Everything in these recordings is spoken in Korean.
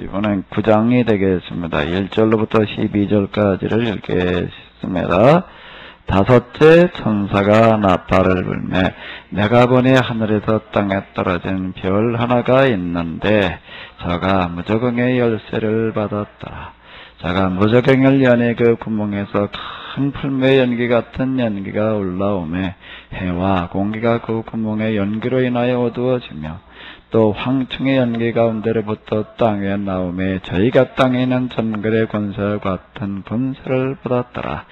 이번엔 9장이 되겠습니다. 1절로부터 12절까지를 읽겠습니다. 다섯째 천사가 나팔을 불매 내가 보니 하늘에서 땅에 떨어진 별 하나가 있는데 저가 무저갱의 열쇠를 받았더라. 저가 무저갱을 여니 그 구멍에서 큰 풀매의 연기 같은 연기가 올라오매 해와 공기가 그 구멍의 연기로 인하여 어두워지며 또 황충의 연기 가운데로부터 땅에 나오매 저희가 땅에 있는 전ገል의 권세와 같은 권세를 받았더라.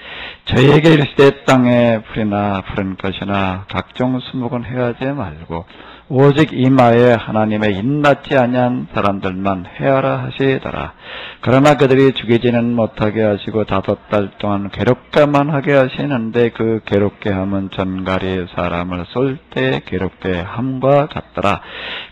저희에게 이르시되 땅에 풀이나 푸른 것이나 각종 수목은 헤아지 말고 오직 이마에 하나님의 인낫지 아니한 사람들만 헤아라 하시더라. 그러나 그들이 죽이지는 못하게 하시고 5달 동안 괴롭게만 하게 하시는데 그 괴롭게 함은 전갈이 사람을 쏠 때 괴롭게 함과 같더라.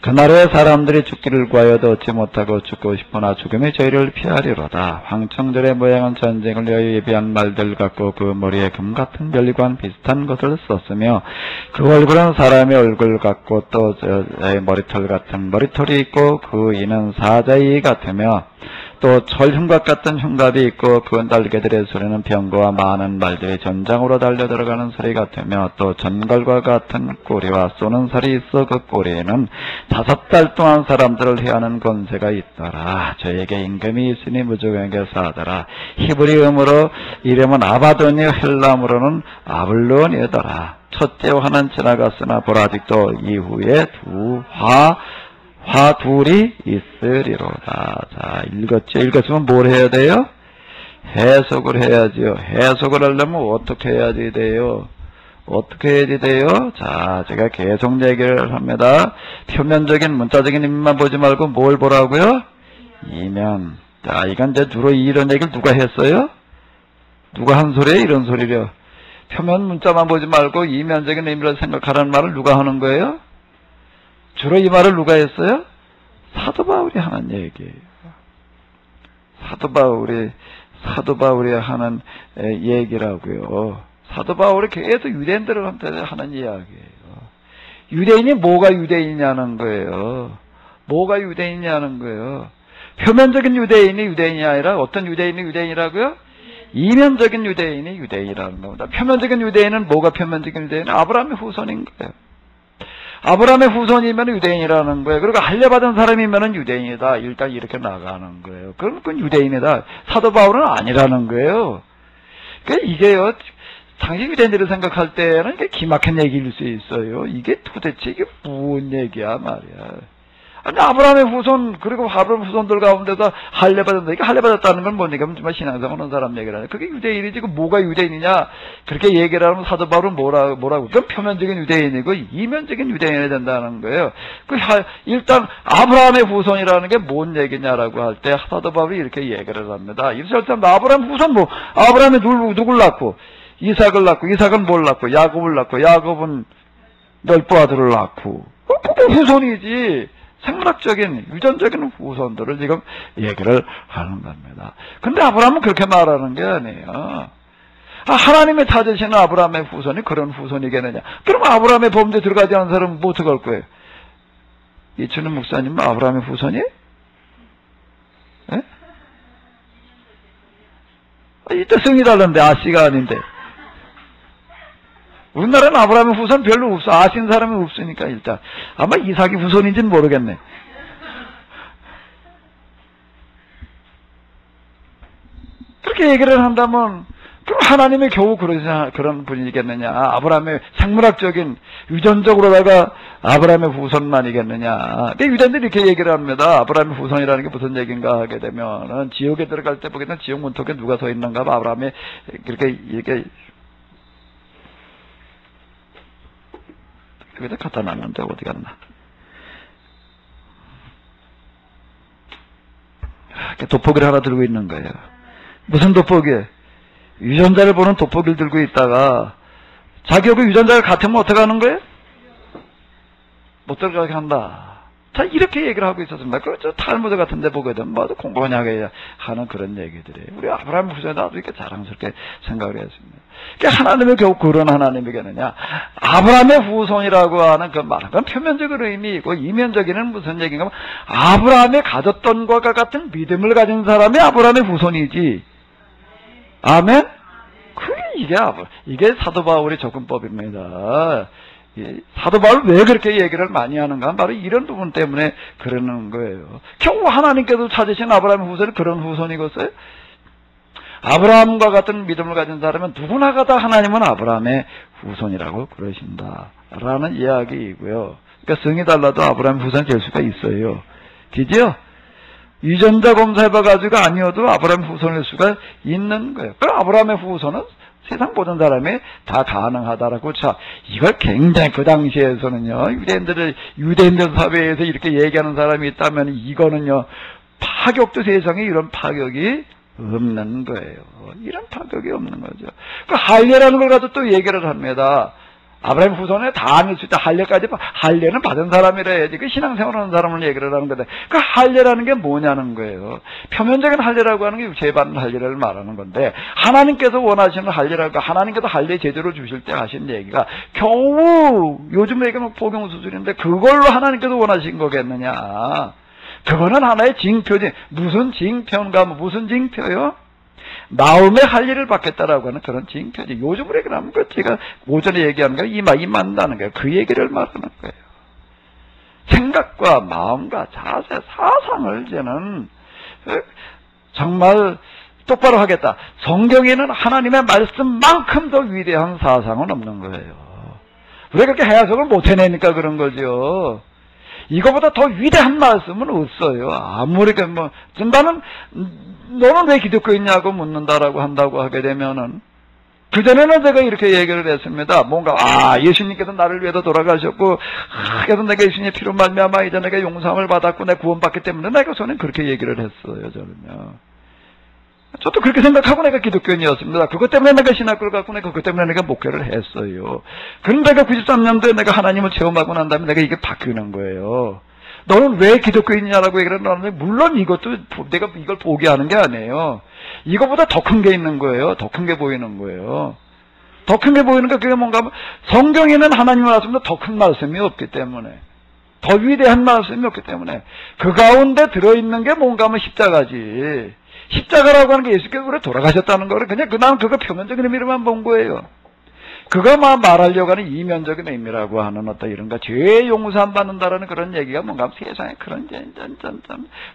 그날에 사람들이 죽기를 구하여도 얻지 못하고 죽고 싶으나 죽음이 저희를 피하리로다. 황청들의 모양은 전쟁을 위하여 예비한 말들 같고 그 머리에 금 같은 별관 비슷한 것을 썼으며 그 얼굴은 사람의 얼굴 같고 또 머리털 같은 머리털이 있고 그 이는 사자의 같으며 또 철흉갑 같은 흉갑이 있고 그 날개들의 소리는 병거와 많은 말들이 전장으로 달려 들어가는 소리 같으며 또 전갈과 같은 꼬리와 쏘는 살이 있어 그 꼬리에는 5달 동안 사람들을 해하는 권세가 있더라. 저에게 임금이 있으니 무저갱에게 사더라. 히브리음으로 이름은 아바돈이 헬람으로는 아블론이더라. 첫째 화는 지나갔으나 보라 아직도 이후에 화 둘이 있으리로다. 자, 읽었으면 뭘 해야 돼요? 해석을 해야지요. 해석을 하려면 어떻게 해야지 돼요? 어떻게 해야지 돼요? 자, 제가 계속 얘기를 합니다. 표면적인 문자적인 의미만 보지 말고 뭘 보라고요? 이면. 자, 이건 이제 주로 이런 얘기를 누가 했어요? 누가 한 소리예요? 이런 소리려. 표면 문자만 보지 말고 이면적인 의미를 생각하라는 말을 누가 하는 거예요? 주로 이 말을 누가 했어요? 사도 바울이 하는 얘기예요. 사도 바울이 하는 얘기라고요. 사도 바울이 계속 유대인들한테 하는 이야기예요. 유대인이 뭐가 유대인이냐는 거예요. 뭐가 유대인이냐는 거예요. 표면적인 유대인이 아니라 어떤 유대인이 유대인이라고요? 이면적인 유대인이 유대인이라는 겁니다. 표면적인 유대인은 뭐가 표면적인 유대인은 아브라함의 후손인 거예요. 아브라함의 후손이면 유대인이라는 거예요. 그리고 할례받은 사람이면 유대인이다. 일단 이렇게 나가는 거예요. 그럼 그건 유대인이다. 사도 바울은 아니라는 거예요. 그러니까 이게요, 당시 유대인들을 생각할 때는 이게 기막힌 얘기일 수 있어요. 이게 도대체 이게 무슨 얘기야 말이야. 아니, 아브라함의 후손, 그리고 아브라함 후손들 가운데서 할례받았다. 이게 할례받았다는 건 뭔가 정말 신앙상 오는 사람 얘기를 하네. 그게 유대인이지, 그 뭐가 유대인이냐? 그렇게 얘기를 하면 사도 바울은 뭐라고? 그건 표면적인 유대인이고, 이면적인 유대인이 된다는 거예요. 일단, 아브라함의 후손이라는 게 뭔 얘기냐라고 할 때, 사도 바울이 이렇게 얘기를 합니다. 이스라엘 사람, 아브라함 후손 아브라함이 누굴 낳고? 이삭을 낳고, 이삭은 뭘 낳고? 야곱을 낳고, 야곱은 10부 아들을 낳고. 그게 후손이지. 생물학적인 유전적인 후손들을 지금 얘기를 하는 겁니다. 근데 아브라함은 그렇게 말하는 게 아니에요. 하나님의 찾으시는 아브라함의 후손이 그런 후손이겠느냐? 그럼 아브라함의 범죄에 들어가지 않은 사람은 뭐 어떡할 거예요? 이춘우 목사님은 아브라함의 후손이? 이때 성이 다른데 아씨가 아닌데. 우리나라는 아브라함의 후손 별로 없어. 아신 사람이 없으니까 일단. 아마 이삭이 후손인지는 모르겠네. 그렇게 얘기를 한다면 그럼 하나님이 겨우 그런 분이겠느냐. 아브라함의 생물학적인 유전적으로다가 아브라함의 후손만이겠느냐. 그러니까 유대인들이 이렇게 얘기를 합니다. 아브라함의 후손이라는 게 무슨 얘기인가 하게 되면은 지옥에 들어갈 때 보겠는 지옥 문턱에 누가 서 있는가 봐. 아브라함이 이렇게 여기다 갖다 놨는데 어디 갔나? 돋보기를 하나 들고 있는 거예요. 무슨 돋보기에? 유전자를 보는 돋보기를 들고 있다가 자기 여기 유전자가 같으면 어떻게 하는 거예요? 못 들어가게 한다. 자, 이렇게 얘기를 하고 있었습니다. 그렇죠. 탈무드 같은 데 보게 되면 뭐도 공부하냐고 하는 그런 얘기들이에요. 우리 아브라함 후손에 나도 이렇게 자랑스럽게 생각을 했습니다. 그러니까 하나님을 겨우 그런 하나님이겠느냐. 아브라함의 후손이라고 하는 그 말은 그건 표면적인 의미이고 이면적인은 무슨 얘기인가 하면 아브라함이 가졌던 것과 같은 믿음을 가진 사람이 아브라함의 후손이지. 아멘? 이게 사도 바울의 접근법입니다. 사도 바울 왜 그렇게 얘기를 많이 하는가? 바로 이런 부분 때문에 그러는 거예요. 겨우 하나님께서 찾으신 아브라함의 후손이 그런 후손이겠어요? 아브라함과 같은 믿음을 가진 사람은 누구나가 다 하나님은 아브라함의 후손이라고 그러신다. 라는 이야기이고요. 그러니까 성이 달라도 아브라함 후손이 될 수가 있어요. 그죠? 유전자 검사해봐가지고 아니어도 아브라함 후손일 수가 있는 거예요. 그럼 아브라함의 후손은 세상 모든 사람이 다 가능하다라고. 자, 이걸 굉장히 그 당시에서는요, 유대인들 사회에서 이렇게 얘기하는 사람이 있다면 이거는요, 파격도 세상에 이런 파격이 없는 거예요. 이런 파격이 없는 거죠. 그 할례라는 걸 가지고 또 얘기를 합니다. 아브라함 후손에 다 아닐 수 있다. 할례는 받은 사람이라 해야지. 그 신앙생활하는 사람을 얘기를 하는 건데, 그 할례라는 게 뭐냐는 거예요. 표면적인 할례라고 하는 게 육체에 받는 할례를 말하는 건데, 하나님께서 원하시는 할례라고, 하나님께서 할례 제대로 주실 때 하신 얘기가 겨우 요즘 얘기는 복용 수준인데 그걸로 하나님께서 원하신 거겠느냐. 그거는 하나의 징표지. 무슨 징표인가? 무슨 징표요? 마음의 할례를 받겠다라고 하는 그런 징표지. 요즘으로 얘기하면 그 제가 오전에 얘기하는 거 임한다는 거예요. 그 얘기를 말하는 거예요. 생각과 마음과 자세, 사상을 저는 정말 똑바로 하겠다. 성경에는 하나님의 말씀만큼 더 위대한 사상은 없는 거예요. 왜 그렇게 해석을 못 해내니까 그런 거죠. 이거보다 더 위대한 말씀은 없어요. 아무리 너는 왜 기독교인냐고 묻는다라고 한다고 하게 되면은, 그전에는 제가 이렇게 얘기를 했습니다. 뭔가, 예수님께서 나를 위해서 돌아가셨고, 그래서 내가 예수님의 피로 말미암아 이제 내가 용서함을 받았고, 내가 구원받기 때문에 내가 저는 그렇게 얘기를 했어요, 저는요. 저도 그렇게 생각하고 내가 기독교인이었습니다. 그것 때문에 내가 신학교를 갔고 내가 그것 때문에 내가 목회를 했어요. 그런데 내가 93년도에 내가 하나님을 체험하고 난 다음에 내가 이게 바뀌는 거예요. 너는 왜 기독교인이냐라고 얘기를 하는데, 물론 이것도 내가 이걸 포기하는 게 아니에요. 이거보다 더 큰 게 있는 거예요. 더 큰 게 보이는 거예요. 더 큰 게 보이는 게 그게 뭔가 하면, 성경에는 하나님의 말씀보다 더 큰 말씀이 없기 때문에, 더 위대한 말씀이 없기 때문에, 그 가운데 들어있는 게 뭔가 하면 십자가지. 십자가라고 하는 게 예수께서 우리 돌아가셨다는 거를 그냥 나는 그거 표면적인 의미로만 본 거예요. 그거 말하려고 하는 이면적인 의미라고 하는 어떤 이런가 죄 용서함 받는다라는 그런 얘기가 뭔가 세상에 그런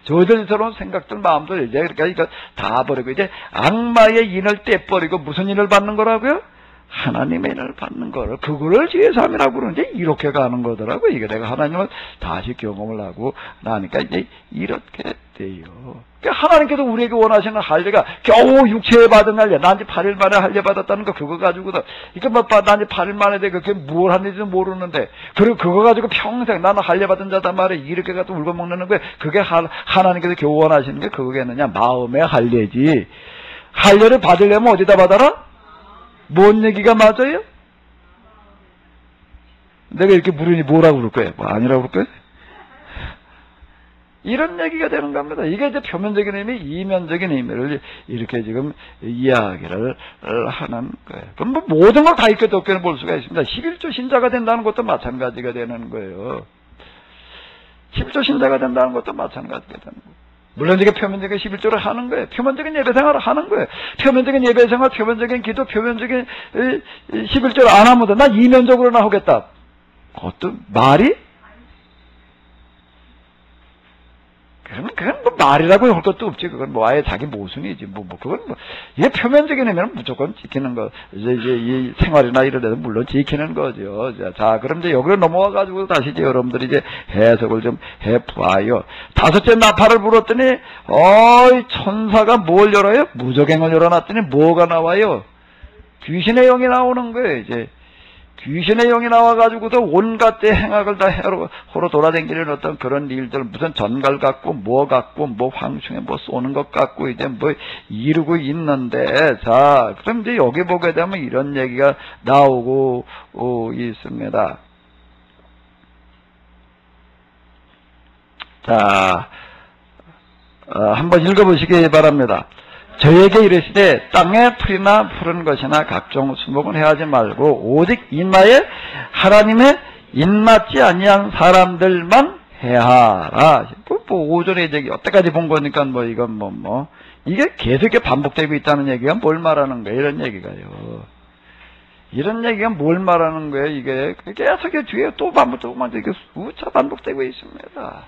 저들스러운 생각들 마음들 이제 그러니까 이거 다 버리고 이제 악마의 인을 떼버리고 무슨 인을 받는 거라고요? 하나님의 인을 받는 거를, 그거를 죄삼이라고 그러는데 이렇게 가는 거더라고. 이게 내가 하나님을 다시 경험을 하고 나니까 이제 이렇게 돼요. 그러니까 하나님께서 우리에게 원하시는 할례가 겨우 육체에 받은 할례, 난 이제 8일 만에 할례 받았다는 거, 그거 가지고도 이게 난 이제 8일 만에 그게 뭘 하는지도 모르는데, 그리고 그거 가지고 평생 나는 할례 받은 자단 말이야 이렇게 갖다 울고 먹는 거예요. 그게 하나님께서 겨우 원하시는 게 그거겠느냐? 마음의 할례지. 할례를 받으려면 어디다 받아라? 뭔 얘기가 맞아요? 내가 이렇게 물으니 뭐라고 그럴 거예요? 아니라고 그럴 거예요? 이런 얘기가 되는 겁니다. 이게 이제 표면적인 의미, 이면적인 의미를 이렇게 지금 이야기를 하는 거예요. 그럼 모든 걸 다 이렇게 덮개는 볼 수가 있습니다. 11조 신자가 된다는 것도 마찬가지가 되는 거예요. 11조 신자가 된다는 것도 마찬가지가 되는 거예요. 물론 이게 표면적인 11조를 하는 거예요. 표면적인 예배 생활을 하는 거예요. 표면적인 예배 생활, 표면적인 기도, 표면적인 11조를 안 하면 난 이면적으로나 하겠다. 그것도 말이? 그건 말이라고 할 것도 없지. 그건 아예 자기 모순이지. 그건 이게 표면적인 의미는 무조건 지키는 거. 이제 이 생활이나 이런 데서 물론 지키는 거죠. 자, 그럼 이제 여기로 넘어와가지고 다시 이제 여러분들이 이제 해석을 좀 해봐요. 다섯째 나팔을 불었더니, 천사가 뭘 열어요? 무저갱을 열어놨더니 뭐가 나와요? 귀신의 영이 나오는 거예요, 이제. 귀신의 영이 나와가지고도 온갖 때 행악을 다 호로 돌아다니는 어떤 그런 일들, 무슨 전갈 같고, 뭐 황충에 쏘는 것 같고, 이제 이루고 있는데, 자, 그럼 이제 여기 보게 되면 이런 얘기가 나오고 있습니다. 자, 한번 읽어보시기 바랍니다. 저에게 이르시되 땅의 풀이나 푸른 것이나 각종 수목은 해하지 말고 오직 인마에 하나님의 인맞지 아니한 사람들만 해하라. 뭐 오전에 이제 여태까지 본 거니까 뭐 이건 이게 계속 반복되고 있다는 얘기가 뭘 말하는 거예요? 이런 얘기가요. 이런 얘기가 뭘 말하는 거예요? 이게 계속 뒤에 또 반복되고 이게 수차 반복되고 있습니다.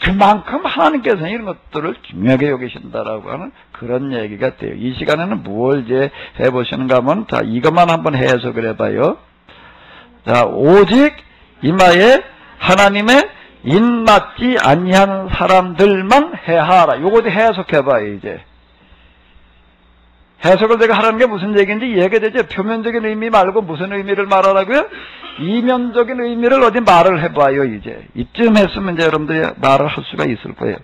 그만큼 하나님께서는 이런 것들을 중요하게 여기신다라고 하는 그런 얘기가 돼요. 이 시간에는 무엇을 이제 해보시는가 하면, 자, 이것만 한번 해석을 해봐요. 자, 오직 이마에 하나님의 인맞지 아니한 사람들만 해하라. 요것도 해석해봐요, 이제. 해석을 내가 하라는 게 무슨 얘기인지 이해가 되죠? 표면적인 의미 말고 무슨 의미를 말하라고요? 이면적인 의미를 어디 말을 해봐요, 이제. 이쯤 했으면 이제 여러분들이 말을 할 수가 있을 거예요.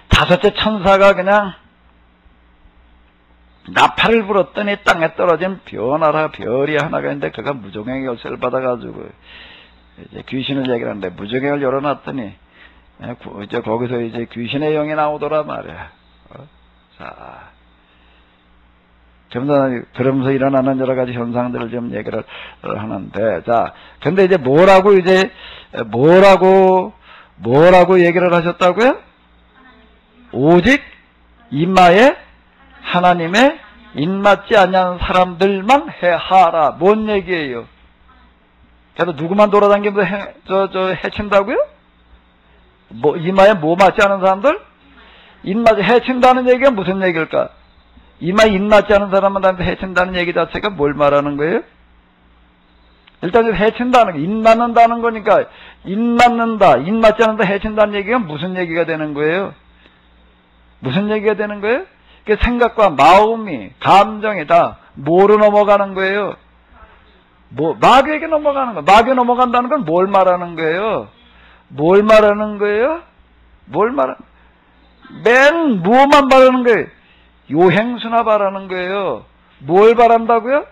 다섯째 천사가 그냥 나팔을 불었더니 땅에 떨어진 별하나 별이 하나가 있는데 그가 무종의 열쇠를 받아가지고 이제 귀신을 얘기하는데 무종의 열어놨더니 이제 거기서 이제 귀신의 영이 나오더라 말이야. 자, 그러면서 일어나는 여러 가지 현상들을 좀 얘기를 하는데, 자, 근데 이제 뭐라고 얘기를 하셨다고요? 오직 이마에 하나님의 인맞지 않는 사람들만 해하라. 뭔 얘기예요? 그래서 누구만 돌아다니면서 해친다고요? 이마에 뭐 맞지 않은 사람들? 인맞지 해친다는 얘기가 무슨 얘기일까? 이마에 인맞지 않은 사람한테 해친다는 얘기 자체가 뭘 말하는 거예요? 일단 해친다는 거, 인맞는다는 거니까 인맞는다, 인맞지 않는다, 해친다는 얘기가 무슨 얘기가 되는 거예요? 무슨 얘기가 되는 거예요? 그 생각과 마음이, 감정이 다 뭐로 넘어가는 거예요? 마귀에게 넘어가는 거. 마귀에 넘어간다는 건 뭘 말하는 거예요? 뭘 말하는 거예요? 맨 무엇만 바라는 거예요? 요행수나 바라는 거예요. 뭘 바란다고요?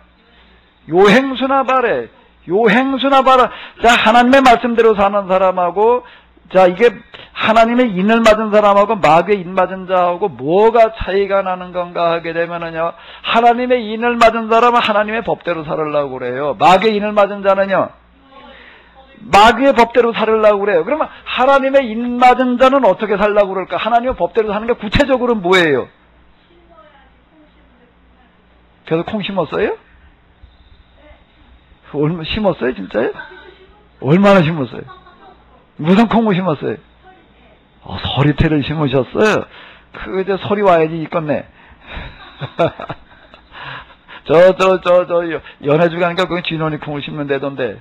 요행수나 바래. 요행수나 바라. 자, 하나님의 말씀대로 사는 사람하고, 자, 이게 하나님의 인을 맞은 사람하고 마귀의 인 맞은 자하고 뭐가 차이가 나는 건가 하게 되면은요, 하나님의 인을 맞은 사람은 하나님의 법대로 살으려고 그래요. 마귀의 인을 맞은 자는요, 마귀의 법대로 살으려고 그래요. 그러면 하나님의 인 맞은 자는 어떻게 살려고 그럴까? 하나님의 법대로 사는 게 구체적으로 뭐예요? 그래서 콩 심었어요? 심었어요, 진짜요? 얼마나 심었어요? 무슨 콩을 심었어요? 서리태를 심으셨어요? 이제 서리 와야지 있겠네. 연해주 가니까 그건 진원이 콩을 심는다던데.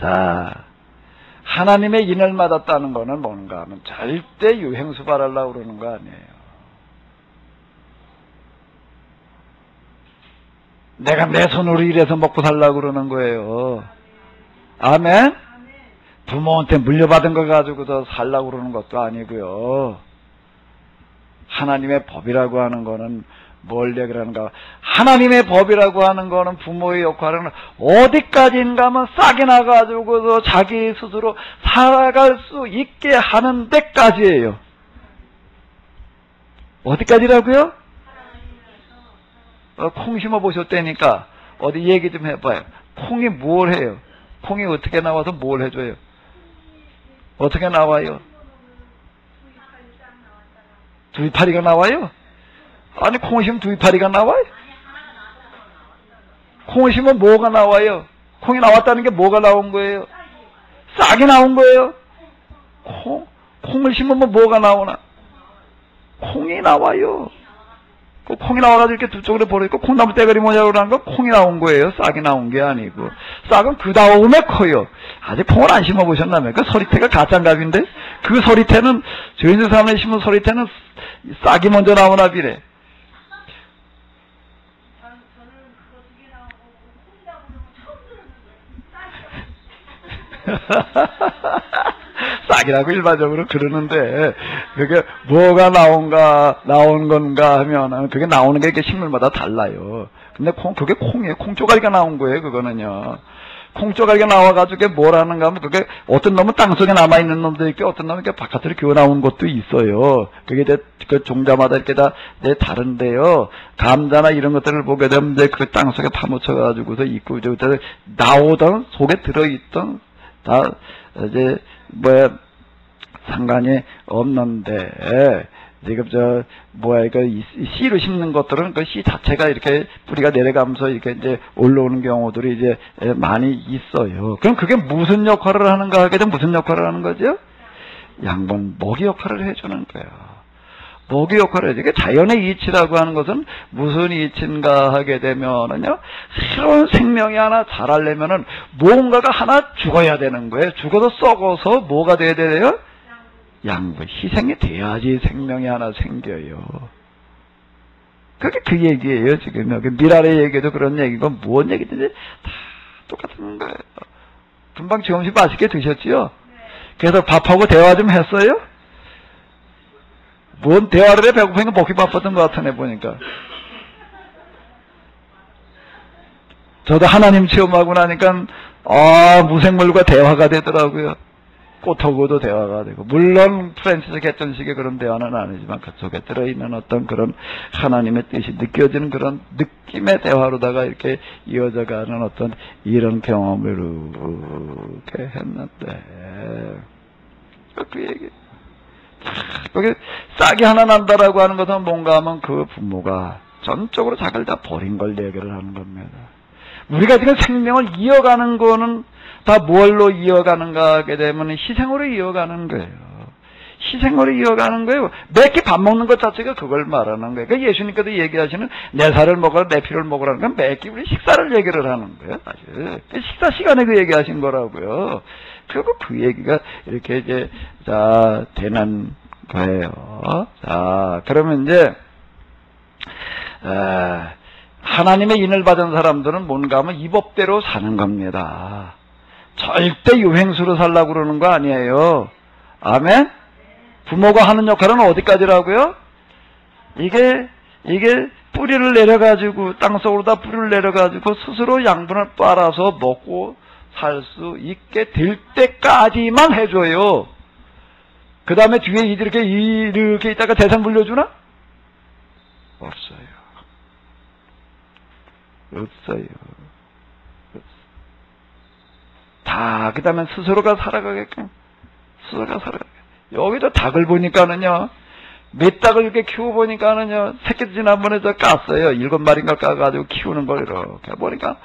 자, 하나님의 인을 맞았다는 거는 뭔가 하면 절대 유행수 바라려고 그러는 거 아니에요. 내가 내 손으로 일해서 먹고 살려고 그러는 거예요. 아멘? 부모한테 물려받은 거 가지고서 살려고 그러는 것도 아니고요. 하나님의 법이라고 하는 거는 뭘 얘기하는가? 하나님의 법이라고 하는 거는 부모의 역할은 어디까지인가 하면 싹이 나가지고서 자기 스스로 살아갈 수 있게 하는 데까지예요. 어디까지라고요? 콩 심어 보셨다니까 어디 얘기 좀 해봐요. 콩이 뭘 해요? 콩이 어떻게 나와서 뭘 해줘요? 어떻게 나와요? 두 이파리가 나와요? 아니, 콩을 심으면 두 이파리가 나와요? 콩을 심으면 뭐가 나와요? 콩이 나왔다는 게 뭐가 나온 거예요? 싹이 나온 거예요? 콩을 심으면 뭐가 나오나? 콩이 나와요. 그 콩이 나와가지고 이렇게 두 쪽으로 버려있고, 콩나무 떼거리 모양으로 하는 건 콩이 나온 거예요. 싹이 나온 게 아니고. 싹은 그 다음에 커요. 아직 콩을 안 심어보셨나면? 그 서리태가 가짜인갑인데? 그 서리태는, 저희들 사람에 심은 서리태는 싹이 먼저 나오나 비래. 싹이라고 일반적으로 그러는데, 그게 뭐가 나온 건가 하면, 그게 나오는 게 식물마다 달라요. 근데 그게 콩이에요. 콩조각이가 나온 거예요, 그거는요. 콩조각이 나와가지고 뭘 하는가 하면 그게 어떤 놈은 땅속에 남아있는 놈도 있고 어떤 놈은 이렇게 바깥으로 기어 나온 것도 있어요. 그게 이제 그 종자마다 이렇게 다 다른데요. 감자나 이런 것들을 보게 되면 이제 그 땅속에 파묻혀가지고서 있고, 나오던 속에 들어있던 다 이제 상관이 없는데, 지금 이거 씨로 심는 것들은 그 씨 자체가 이렇게 뿌리가 내려가면서 이렇게 이제 올라오는 경우들이 이제 많이 있어요. 그럼 그게 무슨 역할을 하는가 하게 되면 무슨 역할을 하는 거죠? 양분, 먹이 역할을 해주는 거예요. 먹이 역할을 해주는 게 자연의 이치라고 하는 것은 무슨 이치인가 하게 되면은요, 새로운 생명이 하나 자라려면은 뭔가가 하나 죽어야 되는 거예요. 죽어서 썩어서 뭐가 돼야 돼요? 양분, 희생이 돼야지 생명이 하나 생겨요. 그게 그 얘기예요, 지금. 여기 미랄의 얘기도 그런 얘기고, 무슨 얘기든지 다 똑같은 거예요. 금방 지금씩 맛있게 드셨지요? 그래서 밥하고 대화 좀 했어요? 뭔 대화를 해? 배고프니까 먹기 바빴던 것 같으네, 보니까. 저도 하나님 체험하고 나니까, 무생물과 대화가 되더라고요. 꽃하고도 대화가 되고, 물론 프랜시스 개천식의 그런 대화는 아니지만 그 속에 들어있는 어떤 그런 하나님의 뜻이 느껴지는 그런 느낌의 대화로다가 이렇게 이어져가는 어떤 이런 경험을 이렇게 했는데, 그 얘기, 거기 싹이 하나 난다라고 하는 것은 뭔가 하면 그 부모가 전적으로 자기를 다 버린 걸 얘기를 하는 겁니다. 우리가 지금 생명을 이어가는 거는 다 뭘로 이어가는가 하게 되면 희생으로 이어가는 거예요. 희생으로 이어가는 거예요. 매끼 밥 먹는 것 자체가 그걸 말하는 거예요. 그러니까 예수님께서 얘기하시는 내 살을 먹어라, 내 피를 먹으라는 건 매끼 우리 식사를 얘기를 하는 거예요. 사실 식사 시간에 그 얘기하신 거라고요. 결국 그 얘기가 이렇게 이제 되는 거예요. 자, 그러면 이제 하나님의 인을 받은 사람들은 뭔가 하면 이 법대로 사는 겁니다. 절대 유행수로 살라고 그러는 거 아니에요. 아멘? 부모가 하는 역할은 어디까지라고요? 이게 뿌리를 내려가지고, 땅속으로다 뿌리를 내려가지고 스스로 양분을 빨아서 먹고 살 수 있게 될 때까지만 해줘요. 그 다음에 뒤에 이렇게 있다가 재산 물려주나? 없어요. 다, 그 다음에 스스로가 살아가게끔. 여기도 닭을 보니까는요, 몇 닭을 이렇게 키워보니까는요, 새끼 지난번에 깠어요. 7마리인가 까가지고 키우는 걸 이렇게 보니까,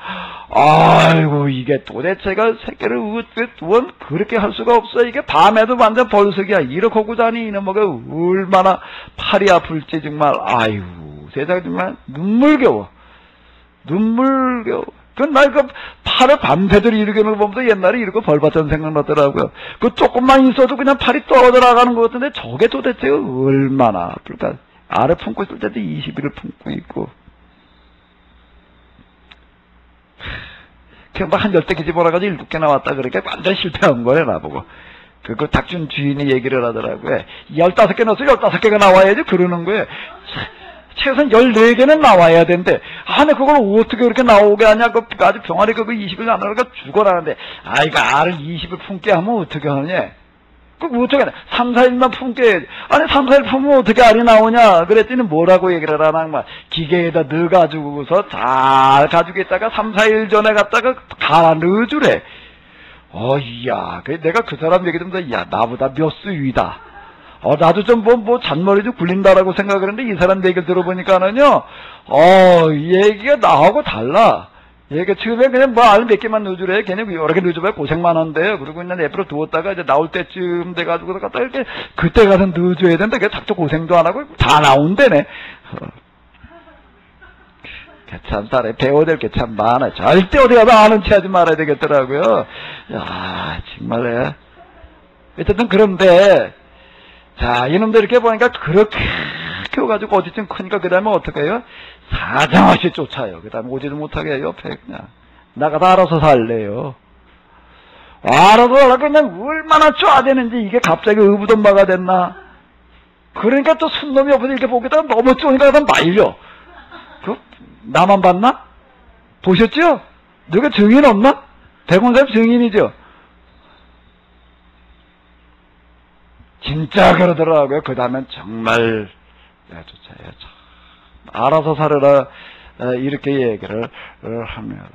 아이고, 이게 도대체가 새끼를 원 그렇게 할 수가 없어. 이게 밤에도 완전 벌석이야. 이렇게 하고 자니 이놈에게 얼마나 팔이 아플지 정말, 아이고, 세상에 정말 눈물겨워. 나 그 팔을 밤새도록 일으키는 거 보면서 옛날에 이렇게 벌받던 생각나더라고요. 그 조금만 있어도 그냥 팔이 떨어져 나가는 것 같은데 저게 도대체 얼마나 아플까. 알을 품고 있을 때도 20일을 품고 있고. 그냥 한 10개 집어넣어가지고 7개 나왔다 그러니까 완전 실패한 거예요, 나보고. 그 닭준 주인이 얘기를 하더라고요. 15개 넣어서 15개가 나와야지 그러는 거예요. 최소한 14개는 나와야 되는데, 근데 그걸 어떻게 그렇게 나오게 하냐, 아주 병아리 그거 20일 안 나오니까 죽어라는데, 이거 알을 20일 품게 하면 어떻게 하냐? 어떻게 하냐? 3, 4일만 품게 해야지. 3, 4일 품으면 어떻게 알이 나오냐? 그랬더니 뭐라고 얘기를 하나, 막, 기계에다 넣어가지고서 잘 가지고 있다가 3, 4일 전에 갔다가 갈아 넣어주래. 내가 그 사람 얘기 듣면서, 나보다 몇 수 위다. 나도 좀 잔머리 좀 굴린다라고 생각을 했는데, 이 사람 얘기를 들어보니까는요, 얘기가 나하고 달라. 얘가 처음에 그냥 알 몇 개만 넣어주래. 걔네 여러 개 넣어줘봐야 고생만 한대요. 그리고 그냥 옆으로 두었다가 이제 나올 때쯤 돼가지고 갖다 이렇게, 그때 가서 넣어줘야 되는데, 걔 작도 고생도 안 하고 다 나온대네. 괜찮다래. 배워야 될 게 참 많아. 절대 어디 가서 아는 체 하지 말아야 되겠더라고요. 정말. 어쨌든 그런데, 자, 이놈들 이렇게 보니까 그렇게 키워가지고 어디쯤 크니까 그 다음에 어떻게 해요? 사정없이 쫓아요. 그 다음에 오지도 못하게 해요. 옆에 그냥. 나가서 알아서 살래요. 알아도 알아 그냥 얼마나 쪼아대는지 이게 갑자기 의부돈바가 됐나? 그러니까 또 순놈이 옆에서 이렇게 보겠다가 너무 쪼니까 그냥 말려. 그 나만 봤나? 보셨죠? 누가 증인 없나? 대공사님 증인이죠? 진짜 그러더라고요. 그 다음엔 정말 내쫓아요. 알아서 살아라 이렇게 얘기를 합니다.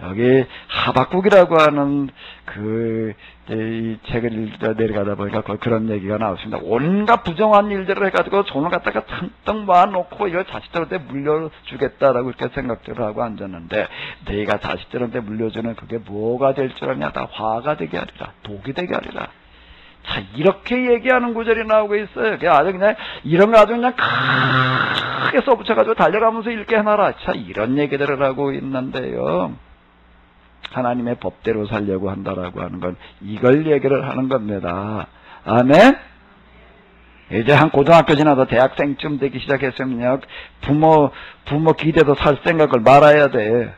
여기 하박국이라고 하는 이 책을 내려가다 보니까 그런 얘기가 나왔습니다. 온갖 부정한 일들을 해가지고 돈을 갖다가 잔뜩 모아놓고 이걸 자식들한테 물려주겠다라고 이렇게 생각들을 하고 앉았는데, 내가 자식들한테 물려주는 그게 뭐가 될 줄 아냐? 다 화가 되게 하리라, 독이 되게 하리라. 자, 이렇게 얘기하는 구절이 나오고 있어요. 아주 그냥 이런 거 아주 그냥 크게 써붙여가지고 달려가면서 읽게 해놔라. 자, 이런 얘기들을 하고 있는데요. 하나님의 법대로 살려고 한다라고 하는 건 이걸 얘기를 하는 겁니다. 아멘? 이제 한 고등학교 지나서 대학생쯤 되기 시작했으면요, 부모 기대도 살 생각을 말아야 돼.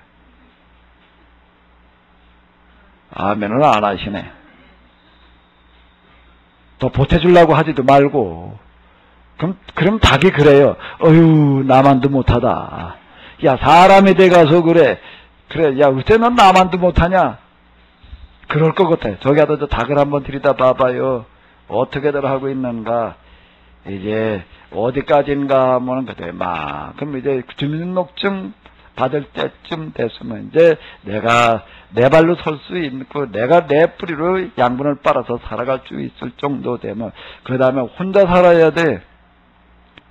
아멘을 안 하시네. 더 보태주려고 하지도 말고. 그럼 닭이 그래요. 어휴, 나만도 못하다. 야, 사람이 돼가서 그래. 야, 어째 넌 나만도 못하냐? 그럴 것 같아. 저기 하다 저 닭을 한번 들이다 봐봐요. 어떻게들 하고 있는가. 이제 어디까지인가 하면 그래. 그럼 이제 주민등록증 받을 때쯤 됐으면 이제 내가 내 발로 설 수 있고 내가 내 뿌리로 양분을 빨아서 살아갈 수 있을 정도 되면 그 다음에 혼자 살아야 돼.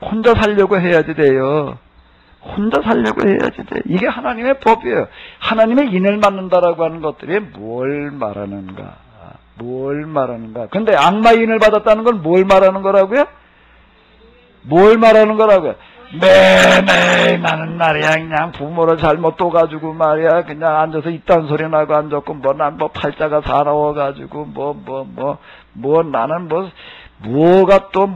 혼자 살려고 해야지 돼요. 혼자 살려고 해야지 돼. 이게 하나님의 법이에요. 하나님의 인을 받는다라고 하는 것들이 뭘 말하는가. 뭘 말하는가. 근데 악마의 인을 받았다는 건 뭘 말하는 거라고요? 뭘 말하는 거라고요? 매일 나는 말이야 그냥 부모를 잘못 둬가지고 말이야 그냥 앉아서 이딴 소리 나고 앉았고 난 팔자가 사나워가지고 나는 뭐가 또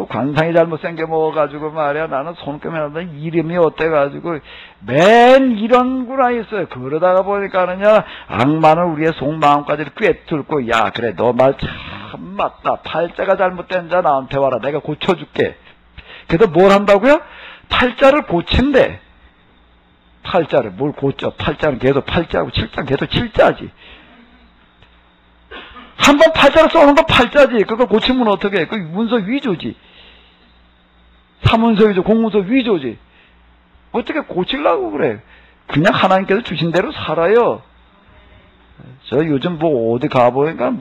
관상이 잘못 생겨 먹어가지고 말이야 나는 손금에 나는 이름이 어때가지고 맨 이런 구나 있어요. 그러다가 보니까는요 악마는 우리의 속마음까지 꿰뚫고 야 그래 너 말 참 맞다. 팔자가 잘못된 자 나한테 와라. 내가 고쳐줄게. 그래서 뭘 한다고요? 팔자를 고친대. 팔자를 뭘 고쳐? 팔자는 계속 팔자고 칠자는 계속 칠자지. 한번 팔자를 써놓은 건 팔자지. 그걸 고치면 어떻게 해? 그 문서 위조지. 사문서 위조, 공문서 위조지. 어떻게 고치려고 그래? 그냥 하나님께서 주신 대로 살아요. 저 요즘 어디 가보니까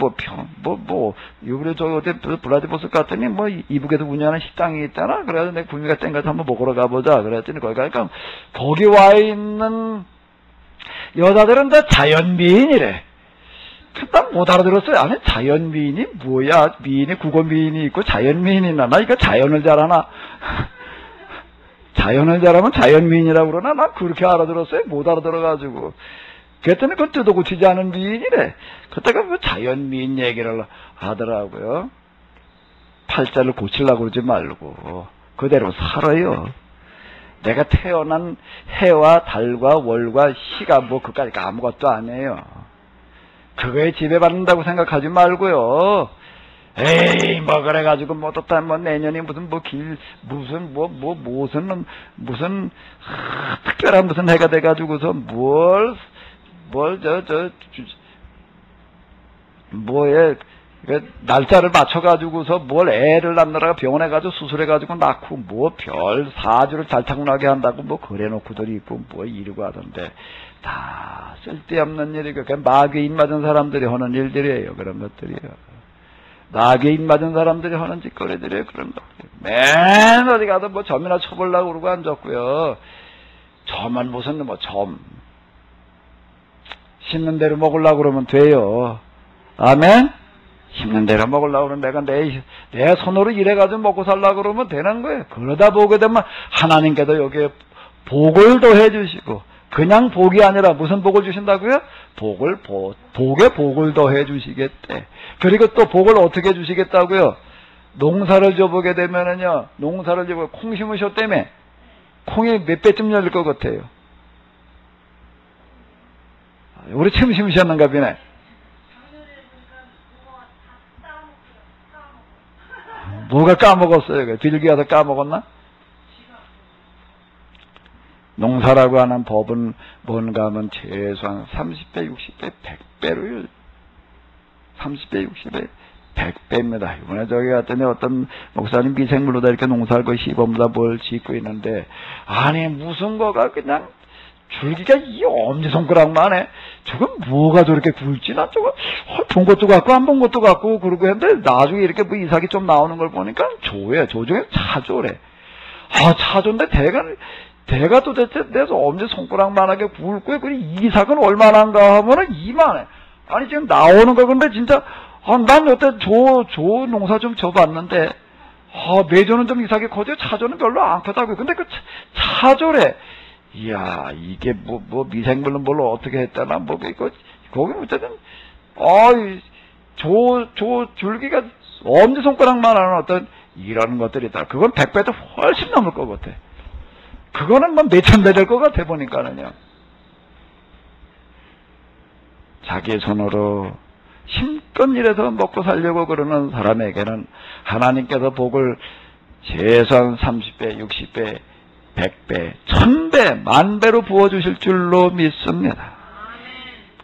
요번에 저 어디 블라디보스 갔더니 이북에서 운영하는 식당이 있잖아. 그래서 내가 구미가 땡가서 한번 먹으러 가보자. 그랬더니 거기 가니까 거기 와 있는 여자들은 다 자연미인이래. 난 못 알아들었어요. 아니 자연미인이 뭐야? 미인이 국어미인이 있고 자연미인이 있나? 나 이거 자연을 잘하나? 자연을 잘하면 자연미인이라고 그러나? 난 그렇게 알아들었어요. 못 알아들어가지고. 그랬더니 그건 뜯어 고치지 않은 미인이래. 그때가 자연미인 얘기를 하더라고요. 팔자를 고치려고 그러지 말고 그대로 살아요. 내가 태어난 해와 달과 월과 시가 그까지 아무것도 아니에요. 그거에 지배받는다고 생각하지 말고요. 에이 그래가지고 어떻다 내년이 무슨 특별한 무슨 해가 돼가지고서 날짜를 맞춰가지고서 애를 낳느라가 병원에 가지고 수술해가지고 낳고 별 사주를 잘 타고나게 한다고 그래놓고들 있고 이러고 하던데 다 쓸데없는 일이고 그냥 마귀에 입맞은 사람들이 하는 일들이에요. 그런 것들이요. 마귀에 입맞은 사람들이 하는 짓거리들이에요. 그런 것들. 맨 어디 가도 점이나 쳐보려고 그러고 앉았고요. 점은 무슨 점 심는 대로 먹으려고 그러면 돼요. 아멘? 심는 대로 먹으려고 그러면 내가 내 손으로 일해가지고 먹고 살려고 그러면 되는 거예요. 그러다 보게 되면 하나님께서 여기에 복을 더해 주시고 그냥 복이 아니라 무슨 복을 주신다고요? 복에 복을 더해 주시겠대. 그리고 또 복을 어떻게 주시겠다고요? 농사를 줘보게 되면은요, 농사를 줘보고 콩 심으셨다며 콩이 몇 배쯤 열릴 것 같아요? 우리 참 심으셨는가 보네. 뭐가 까먹었어요? 빌기가 더 까먹었나? 농사라고 하는 법은 뭔가 하면 최소한 30배, 60배, 100배로요. 30배, 60배, 100배입니다. 이번에 저기 갔더니 어떤 목사님 미생물로다 이렇게 농사를 거의 시범보다 뭘 짓고 있는데, 아니, 무슨 거가 그냥 줄기가 이 엄지손가락만 해. 저건 뭐가 저렇게 굵지나? 저거 본 것도 같고 안 본 것도 같고 그러고 했는데 나중에 이렇게 뭐 이삭이 좀 나오는 걸 보니까 조에 조중에 차조래. 아, 차조인데 대가 도대체 내서 엄지손가락만하게 굵고 그 이삭은 얼마나인가 하면은 이만해. 아니 지금 나오는 거 근데 진짜 난 여태 조 농사 좀 져봤는데 매조는 좀 이삭이 커져 차조는 별로 안 크다고. 근데 그 차조래. 이야, 이게 뭐 미생물은 뭘 어떻게 했다나 뭐 이거 거기 어쨌든 조 줄기가 엄지 손가락만 하는 어떤 이런 것들이 있다. 그건 100배도 훨씬 넘을 것 같아. 그거는 뭐 몇천 배 될 것 같아 보니까는요. 자기 손으로 힘껏 일해서 먹고 살려고 그러는 사람에게는 하나님께서 복을 최소한 30배, 60배, 100배, 1000배, 10,000배로 부어주실 줄로 믿습니다.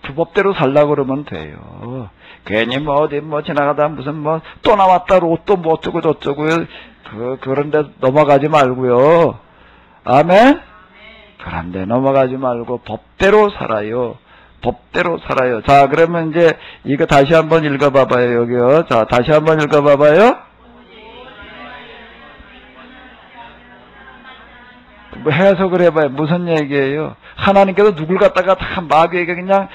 그 법대로 살라고 그러면 돼요. 괜히 뭐 어디 지나가다 무슨 또 나왔다 로또 뭐 어쩌고 저쩌고 그런데 넘어가지 말고요. 아멘? 그런데 넘어가지 말고 법대로 살아요. 법대로 살아요. 자, 그러면 이제 이거 다시 한번 읽어봐봐요. 여기요. 자, 다시 한번 읽어봐봐요. 뭐 해석을 해봐요. 무슨 얘기예요? 하나님께서 누굴 갖다가 다 마귀에게 그냥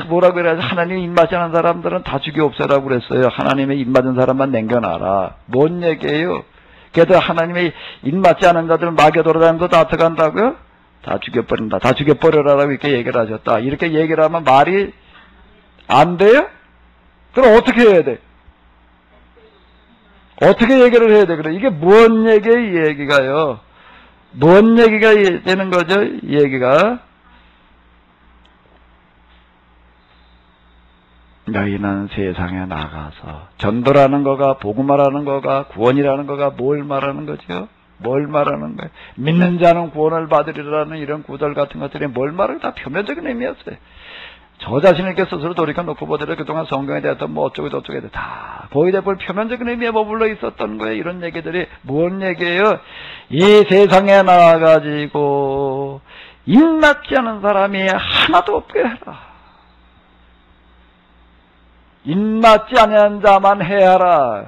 뭐라고 그래야지 하나님의 입맞지 않은 사람들은 다 죽여 없애라고 그랬어요. 하나님의 입맞은 사람만 남겨놔라. 뭔 얘기예요? 그래도 하나님의 입맞지 않은 자들 마귀가 돌아다니면서 다 어떡한다고요? 다 죽여버린다. 다 죽여버려라라고 이렇게 얘기를 하셨다. 이렇게 얘기를 하면 말이 안 돼요? 그럼 어떻게 해야 돼? 어떻게 얘기를 해야 돼? 그래. 이게 뭔 얘기예요? 이 얘기가요. 뭔 얘기가 되는 거죠? 이 얘기가. 너희는 세상에 나가서 전도라는 거가 복음화라는 거가 구원이라는 거가 뭘 말하는 거죠? 뭘 말하는 거예요? 믿는 자는 구원을 받으리라는 이런 구절 같은 것들이 뭘 말을 다 표면적인 의미였어요. 저 자신에게 스스로 돌이켜놓고 보더라도 그동안 성경에 대해서 뭐 어쩌고 저쩌고 해도 다 거의 대부분 표면적인 의미에 머물러 있었던 거예요. 이런 얘기들이 뭔 얘기예요? 이 세상에 나와가지고 입맞지 않은 사람이 하나도 없게 해라. 입맞지 않은 자만 해야라.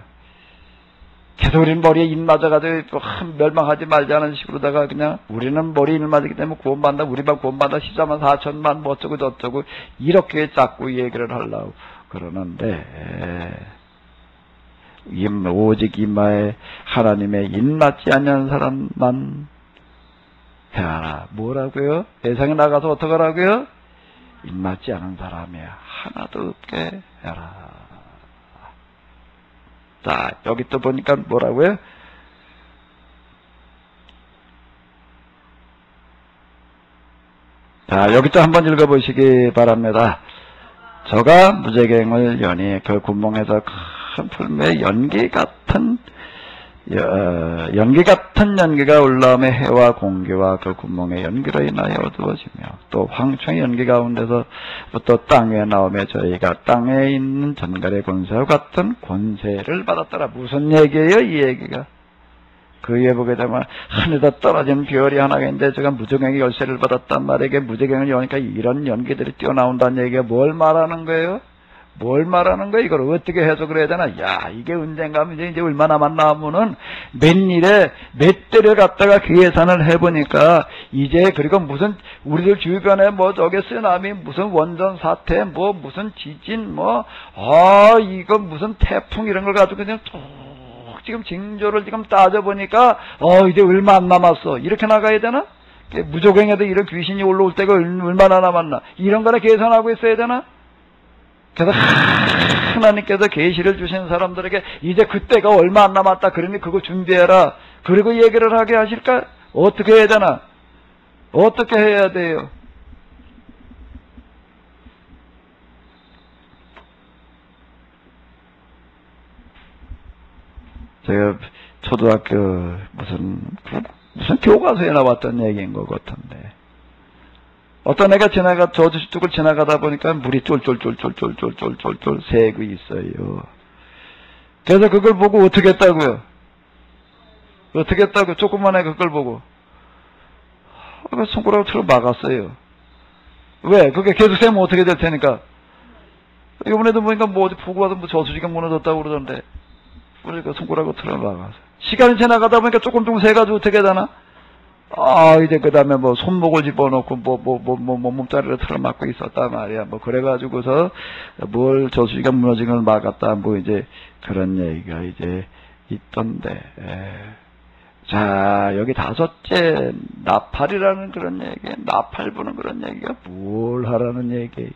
계속 우리는 머리에 입맞아가지고 멸망하지 말자는 식으로다가 그냥 우리는 머리에 입맞기 때문에 구원받는다. 우리만 구원받아 14만 4천만 뭐 어쩌고 저쩌고 이렇게 자꾸 얘기를 하려고 그러는데 오직 이마에 하나님의 입맞지 않는 사람만 해라. 뭐라고요? 세상에 나가서 어떻게 하라고요? 입맞지 않은 사람이 하나도 없게 해라. 자, 여기 또 보니까 뭐라고요? 자, 여기 또 한번 읽어보시기 바랍니다. 저가 무제갱을 여니 그 구멍에서 큰 풀매에 연기 같은 연기가 올라오며 해와 공기와 그 구멍의 연기로 인하여 어두워지며 또 황충의 연기 가운데서부터 땅 위에 나오며 저희가 땅에 있는 전갈의 권세와 같은 권세를 받았더라. 무슨 얘기예요? 이 얘기가. 그 위에 보게 되면 하늘에서 떨어진 별이 하나가 있는데 제가 무저갱의 열쇠를 받았단 말이에요. 이게 무저갱을 여니까 이런 연기들이 뛰어나온다는 얘기가 뭘 말하는 거예요? 뭘 말하는 거야? 이걸 어떻게 해석을 해야 되나? 야, 이게 언젠가 이제 얼마 남았나 하면은 몇 대를 갖다가 계산을 해보니까 이제 그리고 무슨 우리들 주변에 뭐 저게 쓰나미 무슨 원전 사태 뭐 무슨 지진 이거 무슨 태풍 이런 걸 가지고 그냥 툭 지금 징조를 지금 따져보니까 이제 얼마 안 남았어. 이렇게 나가야 되나? 무조갱에도 이런 귀신이 올라올 때가 얼마나 남았나? 이런 거나 계산하고 있어야 되나? 그래서 하나님께서 계시를 주신 사람들에게 이제 그때가 얼마 안 남았다. 그러니 그거 준비해라. 그리고 얘기를 하게 하실까? 어떻게 해야 되나? 어떻게 해야 돼요? 제가 초등학교 무슨 교과서에 나왔던 얘기인 것 같은데, 어떤 애가 저주식둑을 지나가다 보니까 물이 쫄쫄쫄쫄쫄쫄쫄쫄쫄 새고 있어요. 그래서 그걸 보고 어떻게 했다고요? 어떻게 했다고? 조그만 애가 그걸 보고 손가락으로 틀어 막았어요. 왜? 그게 계속 새면 어떻게 될 테니까. 이번에도 보니까 뭐 어디 보고 와서 뭐 저수지가 무너졌다고 그러던데, 그러니까 손가락으로 틀어 막았어. 시간이 지나가다 보니까 조금 새가지고 어떻게 되나? 이제 그 다음에 뭐 손목을 집어넣고 몸다리를 틀어막고 있었단 말이야. 뭐 그래가지고서 뭘 저수지가 무너진 걸 막았다. 뭐 이제 그런 얘기가 이제 있던데. 자, 여기 다섯째 나팔이라는 그런 얘기, 나팔 부는 그런 얘기가 뭘 하라는 얘기예요.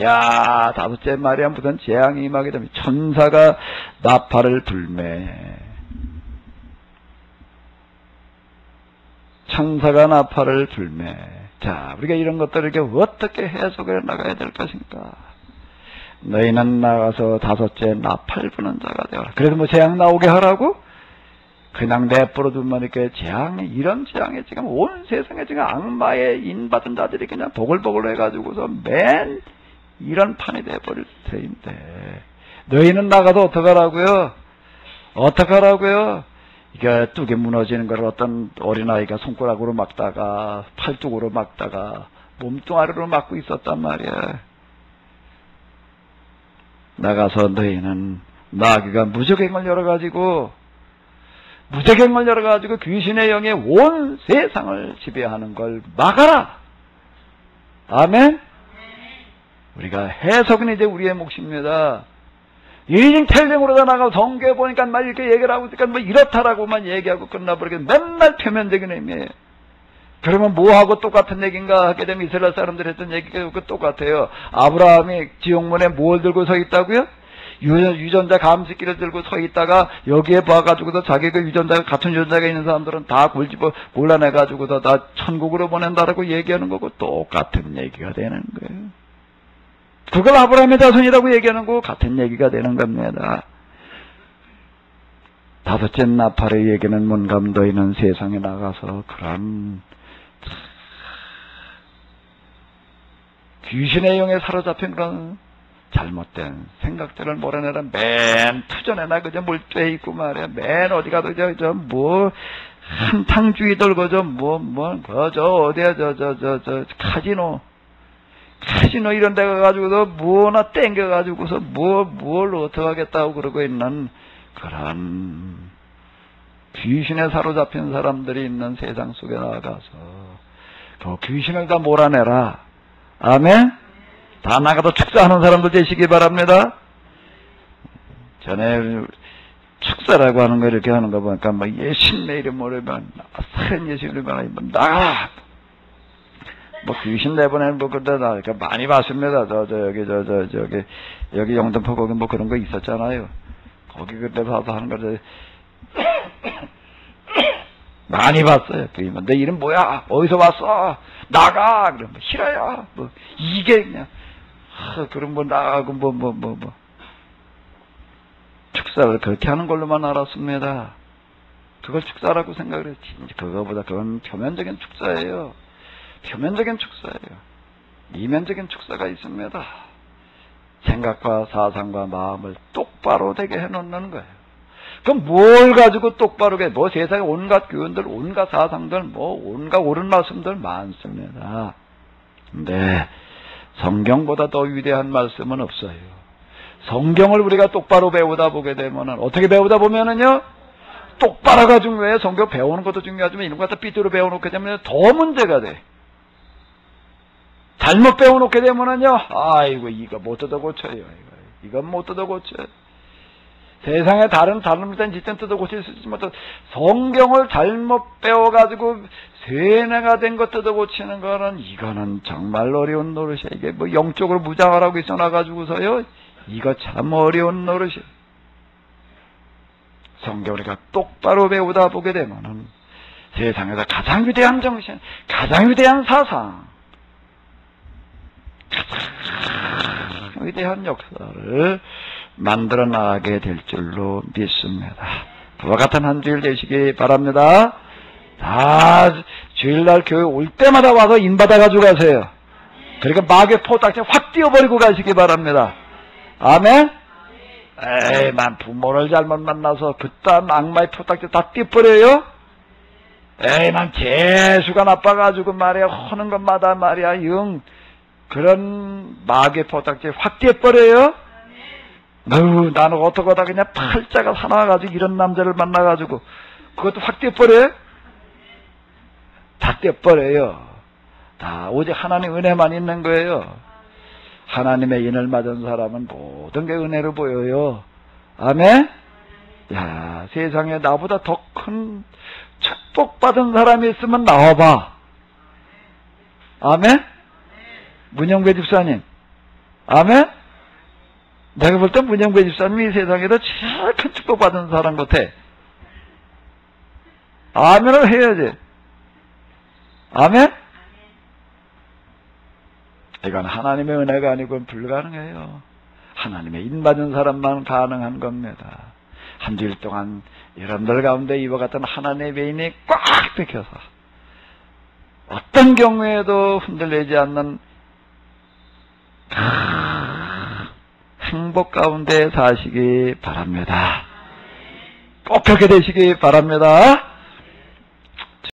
야, 다섯째 말이야. 무슨 재앙이 임하게 되면 천사가 나팔을 불매. 천사가 나팔을 불매. 자, 우리가 이런 것들을 이렇게 어떻게 해석해 나가야 될 것인가? 너희는 나가서 다섯째 나팔 부는 자가 되어라. 그래서 뭐 재앙 나오게 하라고? 그냥 내버려 두면 이렇게 이런 재앙에 지금 온 세상에 지금 악마의 인받은 자들이 그냥 보글보글 해가지고서 맨 이런 판이 돼버릴 테인데, 너희는 나가서 어떡하라고요? 어떡하라고요? 이게 뚝이 무너지는 걸 어떤 어린아이가 손가락으로 막다가 팔뚝으로 막다가 몸뚱아리로 막고 있었단 말이야. 나가서 너희는 마귀가 무적행을 열어가지고 귀신의 영에 온 세상을 지배하는 걸 막아라. 아멘? 우리가 해석은 이제 우리의 몫입니다. 텔링으로다 나가고 성경에 보니까 막 이렇게 얘기를 하고 있으니까 뭐 이렇다라고만 얘기하고 끝나버리게 맨날 표면적인 의미예요. 그러면 뭐하고 똑같은 얘기인가 하게 되면 이스라엘 사람들이 했던 얘기가 똑같아요. 아브라함이 지옥문에 뭘 들고 서 있다고요? 유전자 감식기를 들고 서 있다가 여기에 봐가지고서 자기가 유전자가 같은 유전자가 있는 사람들은 다 골라내가지고서 다 천국으로 보낸다라고 얘기하는 거고 똑같은 얘기가 되는 거예요. 그걸 아브라함의 자손이라고 얘기하는 거 같은 얘기가 되는 겁니다. 다섯째 나팔의 얘기는 뭔가 너희는 세상에 나가서 그런 귀신의 영에 사로잡힌 그런 잘못된 생각들을 몰아내라. 맨 투전에나 그저 몰두해 있고 말이야. 맨 어디 가도 한탕주의들 그저 어디야 카지노 이런 데 가가지고서 뭐나 땡겨가지고서 뭘 어떡하겠다고 그러고 있는 그런 귀신에 사로잡힌 사람들이 있는 세상 속에 나가서 그 귀신을 다 몰아내라. 아멘? 다 나가도 축사하는 사람들 되시기 바랍니다. 전에 축사라고 하는 거 이렇게 하는 거 보니까 예수님의 이름으로 살인 예수님의 이름으로 나가라. 귀신 내보내는 그때 나니까 많이 봤습니다. 여기 영등포 거기 그런 거 있었잖아요. 거기 그때 가서 하는 거를 많이 봤어요. 내 이름 뭐야? 어디서 왔어? 나가! 그러면 싫어요. 이게 그냥 그럼 나가고 축사를 그렇게 하는 걸로만 알았습니다. 그걸 축사라고 생각을 했지. 그거보다 그건 표면적인 축사예요. 표면적인 축사예요. 이면적인 축사가 있습니다. 생각과 사상과 마음을 똑바로 되게 해놓는 거예요. 그럼 뭘 가지고 똑바로 해? 세상에 온갖 교훈들, 온갖 사상들, 온갖 옳은 말씀들 많습니다. 근데 성경보다 더 위대한 말씀은 없어요. 성경을 우리가 똑바로 배우다 보게 되면은 어떻게 배우다 보면은요, 똑바로가 중요해요. 성경 배우는 것도 중요하지만 이런 거 갖다 삐뚤어 배워놓게 되면 더 문제가 돼. 잘못 배워놓게 되면은요, 아이고 이거 못 뜯어 고쳐요. 이건 못 뜯어 고쳐요. 세상에 다른 잘못된 짓은 뜯어 고칠 수 있지만 성경을 잘못 배워가지고 세뇌가 된 것 뜯어 고치는 거는 이거는 정말 어려운 노릇이야. 이게 영적으로 무장하라고 있어놔가지고서요, 이거 참 어려운 노릇이야. 성경을 우리가 똑바로 배우다 보게 되면은 세상에서 가장 위대한 정신, 가장 위대한 사상, 가장 위대한 역사를 만들어 나가게 될 줄로 믿습니다. 그와 같은 한 주일 되시기 바랍니다. 다 주일날 교회 올 때마다 와서 인받아가지고 가세요. 그러니까 마귀의 포딱지 확 띄워버리고 가시기 바랍니다. 아멘? 에이, 난 부모를 잘못 만나서 그딴 악마의 포딱지 다 띄워버려요? 에이, 난 재수가 나빠가지고 말이야, 하는 것마다 말이야, 그런 마귀의 포딱지 확 띄워버려요? 나는 어떡하다 그냥 팔자가 사나워가지고 이런 남자를 만나가지고 그것도 확 띄워버려요? 다 떼버려요. 다 오직 하나님 은혜만 있는 거예요. 하나님의 인을 맞은 사람은 모든 게 은혜로 보여요. 아멘? 야, 세상에 나보다 더 큰 축복받은 사람이 있으면 나와봐. 아멘? 문영배 집사님. 아멘? 내가 볼 땐 문영배 집사님이 세상에서 제일 큰 축복받은 사람 같아. 아멘을 해야지. 아멘? 이건 하나님의 은혜가 아니고 불가능해요. 하나님의 인받은 사람만 가능한 겁니다. 한 주일 동안 여러분들 가운데 이와 같은 하나님의 인이 꽉 박혀서 어떤 경우에도 흔들리지 않는 행복 가운데 사시기 바랍니다. 꼭 그렇게 되시기 바랍니다.